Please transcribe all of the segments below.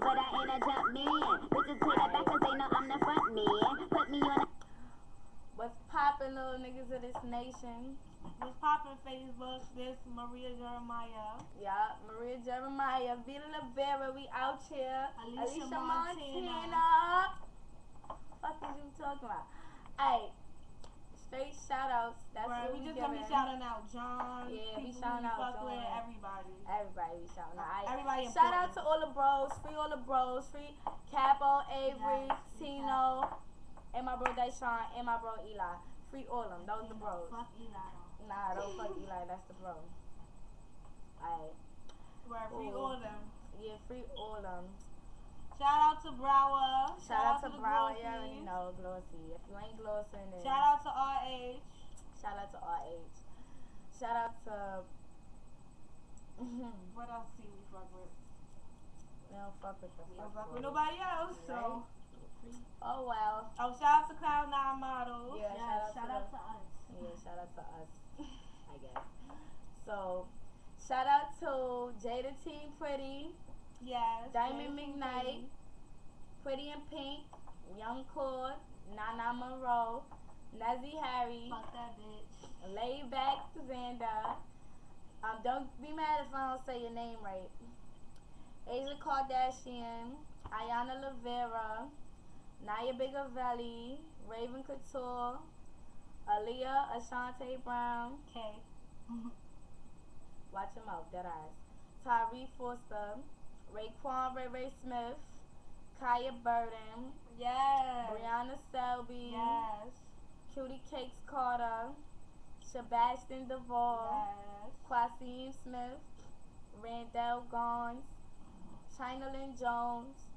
but I ain't a jump man. Bitches play that back cause they know I'm the front man. Put me on a... What's poppin', little niggas of this nation? What's poppin' Facebook? This Maria Jeremiah. Yeah, Maria Jeremiah, Avita Laveraa, we out here. Alicia Montana. Fuck is you talking about? Hey, straight shout outs. That's right, what we just giving. gonna be shouting out John. Yeah, we people shouting out fuck John. with everybody. Everybody we shouting out. Everybody shout out important. to all the bros, free all the bros, free Capo, Avery, Yes, Tino, and my bro Deshaun, and my bro Eli. Free all them. Those the bros. Fuck Eli. Nah, don't fuck Eli. That's the bro. Alright. Right, free all of them. Yeah, free all them. Shout out to Brower. Shout out to the Brower. You Glossies. already know, Glossy. If you ain't glossing, then Shout out to RH. shout out to RH. Shout out to What else do we fuck with? we don't fuck with the We don't fuck fuck with boys. nobody else, so. Right? Oh well. Oh, shout out to Cloud9 Models. Yeah, shout out to us. Yeah, shout out to us, I guess. So, shout out to Jada Team Pretty, Yes. Diamond McKnight, Pretty in Pink, Young Cord, Nana Monroe, Nezzy Harry, Fuck that bitch. Laid Back Xander. Don't be mad if I don't say your name right. Asia Kardashian, Ayana Laveraa, Naya Bigavelli, Raven Couture, Aaliyah, Ashante Brown, Okay. watch him out, dead eyes, Tyree Forster, Raekwon Ray Smith, Kaya Burden, Yes. Brianna Selby, Yes. Cutie Cakes Carter, Sebastian Duvall, Yes. Quasim Smith, Randall Gons, China Lynn Jones,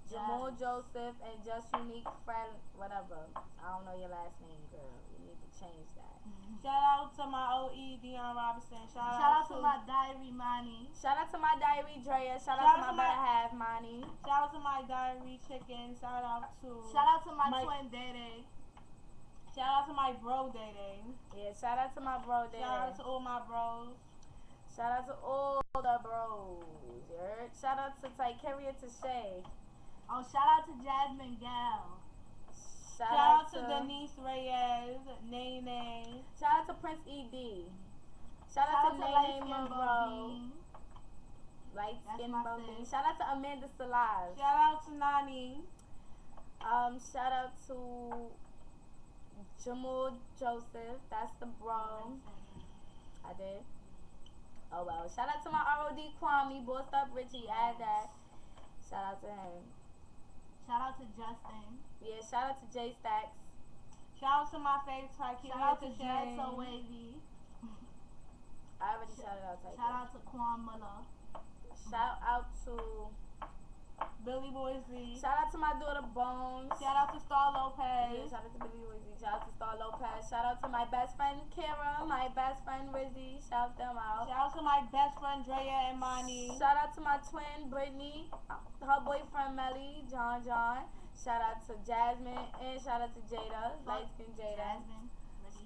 Jamal Joseph, and Just Unique Friend, whatever. I don't know your last name, girl. You need to change that. Shout out to my OE, Dion Robinson. Shout out to my diary, Money. Shout out to my diary, Drea. Shout out to my better half, Money. Shout out to my diary, Chicken. Shout out to my twin Dede. Shout out to my bro Dede. Yeah, shout out to my bro, Dede. Shout out to all my bros. Shout out to all the bros. You heard? Shout out to Tykeria Tashay. Oh, shout out to Jasmine Gal. Shout out to Denise Reyes, Nene. Shout out to Prince ED. Shout out to Nene Monroe. Light Skin Bumby. Shout out to Amanda Salaz. Shout out to Nani. Shout out to Jamal Joseph. That's the bro. I did. Oh well. Shout out to my ROD Kwame. Bossed Up Richie. Add that. Shout out to him. Shout out to Justin. Yeah, shout out to J Stacks. Shout out to my favorite Tykeria. Shout out to Jazz So Wavy. I already shouted out Tykeria. Shout out to Quan Muller. Shout out to Billy Boise. Shout out to my daughter Bones. Shout out to Star Lopez. Yeah, shout out to Billy Boise. Shout out to Star Lopez. Shout out to my best friend Kara, my best friend Rizzy. Shout them out. Shout out to my best friend Drea and Mani. Shout out to my twin Brittany, her boyfriend Melly, John. Shout out to Jasmine and shout out to Jada, light skin Jada. Jasmine.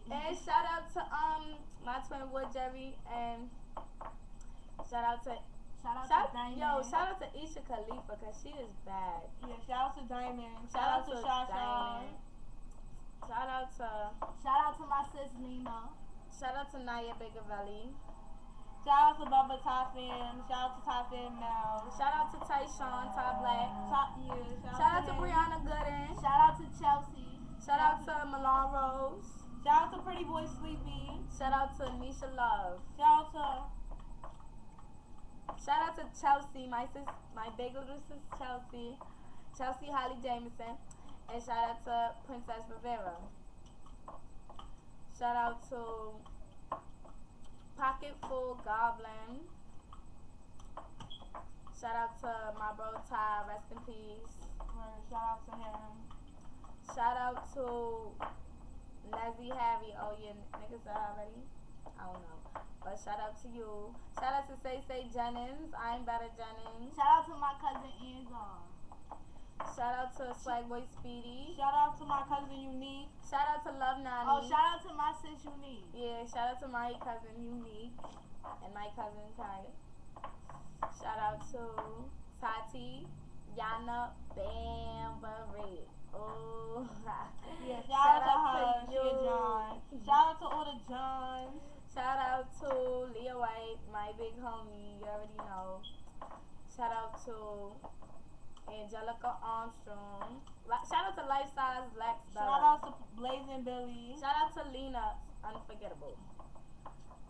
And shout out to my twin Wood Jerry and shout out to Diamond. Yo, shout out to Isha Khalifa cause she is bad. Yeah, shout out to Diamond. Shout out to Shasha. Diamond. Shout out to my sis Nina. Shout out to Naya Bigavelli. Shout out to Bubba Toffin. Shout out to Toffin Mel. Shout out to Tyshawn, Ty Black. Shout out to Brianna Gooden. Shout out to Chelsea. Shout out to Milan Rose. Shout out to Pretty Boy Sleepy. Shout out to Nisha Love. Shout out to Chelsea, my big little sis Chelsea. Chelsea Holly Jameson. And shout out to Princess Rivera. Shout out to Pocket Full Goblin. Shout out to my bro Ty, rest in peace. Shout out to him. Shout out to Nezzy Harry. Oh yeah, niggas said already? I don't know. But shout out to you. Shout out to Say Jennings. I'm better Jennings. Shout out to my cousin Anzar. Shout out to Swag Boy Speedy. Shout out to my cousin Unique. Shout out to Love Nani. Oh, shout out to my sis Unique. Yeah, shout out to my cousin Unique and my cousin Kai. Shout out to Tati, Yana, Bambury. Oh, Yeah, shout out to her. She you. a John. Shout out to all the Johns. Shout out to Leah White, my big homie. You already know. Shout out to Angelica Armstrong. Shout out to Life Size Lex Bella. Shout out to Blazing Billy. Shout out to Lena, unforgettable.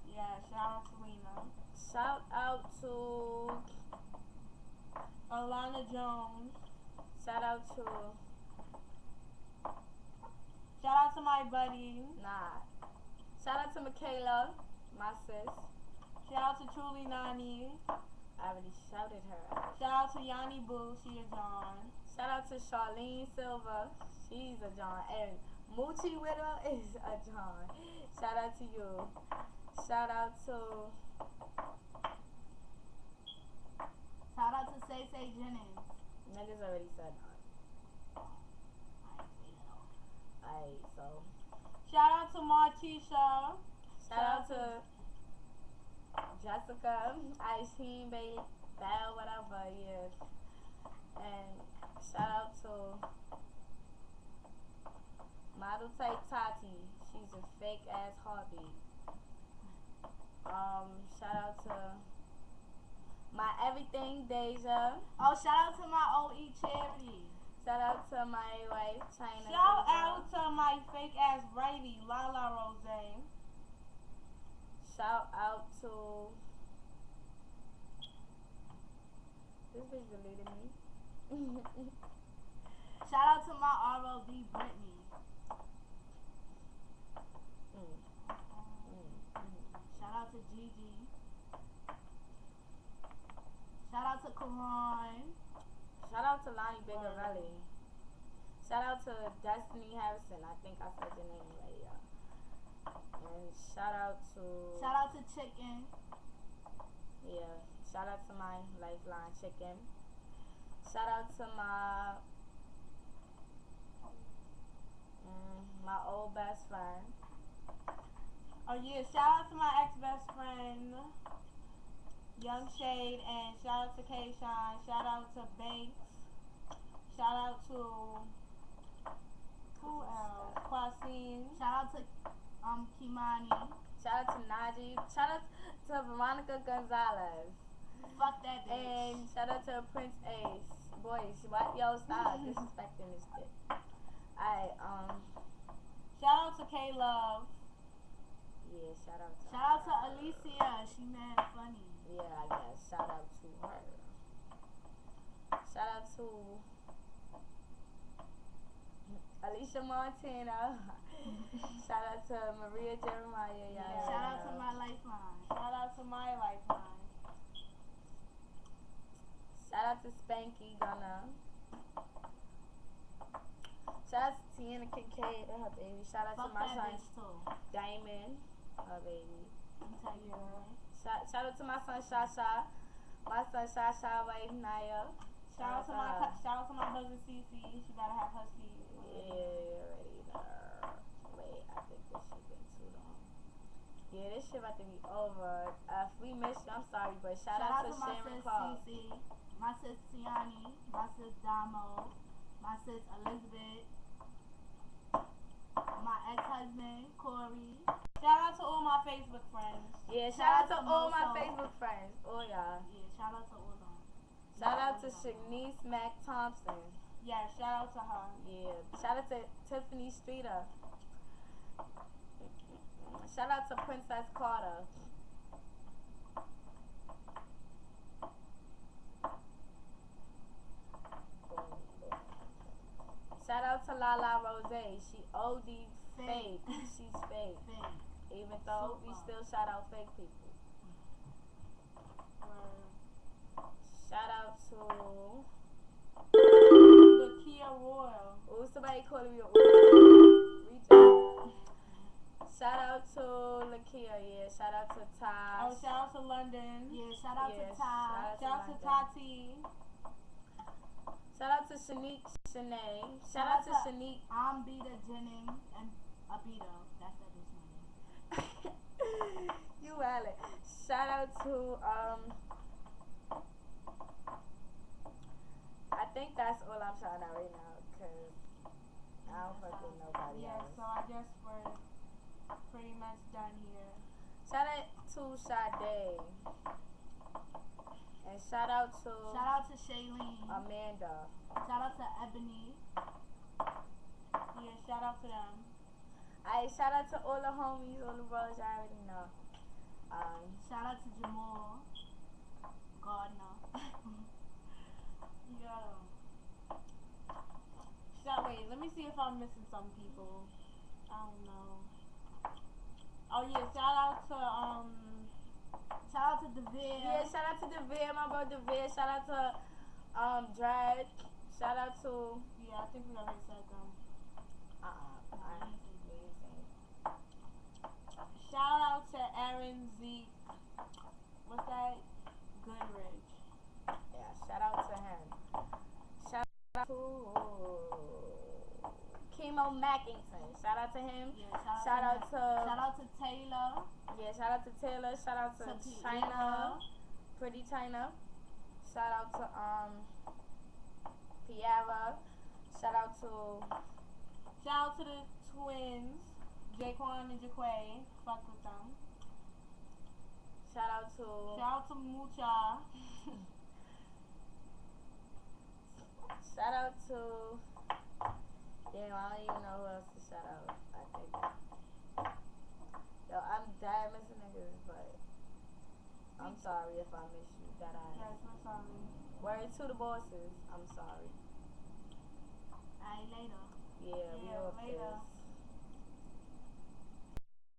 Yeah, shout out to Lena. Shout out to Alana Jones. Shout out to Shout out to my buddy. Nah. Shout out to Michaela, my sis. Shout out to Truly Nani. I already shouted her out. Shout out to Yanni Boo. She a John. Shout out to Charlene Silva. She's a John. And Moochie Widow is a John. Shout out to you. Shout out to Shout out to Say Say Jennings. niggas already said that. Alright, so Shout out to Martisha. shout out to Jessica, Ice Cream Babe, Bell, whatever, yeah. And shout out to Model Type Tati. She's a fake ass heartbeat. Shout out to my everything Deja. Oh, shout out to my OE Charity. Shout out to my wife China. Shout out to my fake ass righty, Lala Rose. Shout out to this bitch deleted me. Shout out to my ROD Brittany. Shout out to Gigi. Shout out to Karan. Shout out to Lonnie Bigarelli. Shout out to Destiny Harrison. I think I said your name right, y'all. And shout out to Chicken. yeah. Shout out to my Lifeline Chicken. Shout out to my my old best friend. Oh yeah, shout out to my ex-best friend, Young Shade, and shout out to K-Shine. Shout out to Banks. Shout out to who else? Quasine. Shout out to Kimani. Shout out to Najee. Shout out to Veronica Gonzalez. Fuck that bitch. And shout out to Prince Ace. Boy, yo, stop disrespecting this shit. Alright, shout out to K-Love. yeah, shout out to Shout out to Alicia. She mad funny. yeah, I guess. Shout out to her. Shout out to Alicia Montana. Shout out to Maria Jeremiah. Yeah, shout out to my Lifeline. Shout out to my Lifeline. Shout out to Spanky Gunna. Shout out to Tiana Kincaid and her baby. Shout out to my son Diamond, her baby. Shout out to my son Shasha. My son Shasha wife Naya. Shout out to my cousin Cece. She gotta have her seat. Yeah, already there. Wait, I think this shit been too long. Yeah, this shit about to be over. If we missed you, I'm sorry, but shout out to Sharon Clark. Cece, my sis Tiani, my sis Damo, my sis Elizabeth, my ex-husband Corey. Shout out to all my Facebook friends. Yeah, shout out to all my Facebook friends. Oh yeah. Yeah, shout out to all of them. Shout out to Shanice Mac Thompson. Yeah, shout out to her. Yeah. Shout out to Tiffany Streeter. Shout out to Princess Carter. Shout out to Lala Rose. She OD fake. She's fake. Even though we still shout out fake people. Shout out to Lakia Royal. Oh, somebody calling me. Reach out. Shout out to Lakia, yeah. Shout out to Ty. Oh, shout out to London. Yeah, shout out to Ty. Shout out to Tati. Shout out to Shanique Shanae. Shout out to Shanique. Avita Jennings and Avita. That's that bitch name. You valid. Shout out to I'm shouting out right now because I don't fuck with nobody Yeah, else. so I guess we're pretty much done here. Shout out to Sade. And shout out to Shailene. Amanda. Shout out to Ebony. Yeah, shout out to them. Shout out to all the homies, all the brothers I already know. Shout out to Jamal Gardner. Yo. Wait, let me see if I'm missing some people. I don't know. Oh yeah, shout out to Devere. Yeah, shout out to Devere, my bro Devere. Shout out to Drag. Shout out to Yeah, I think we already said them. Shout out to Aaron Zeke. What's that? Goodrich. Yeah, shout out to him. Shout out to Chemo Mackington. Shout out to him. Yeah, shout out to Taylor. Yeah, shout out to Taylor. Shout out to China. Pretty China. Shout out to Piara. Shout out to the twins, Jaquan and Jaquay. Fuck with them. Shout out to Mucha. Shout out to damn, I don't even know who else to shout out. I think yo, I'm dead missing niggas, but I'm sorry if I miss you. That I Yes, we're sorry. word to the bosses. I'm sorry.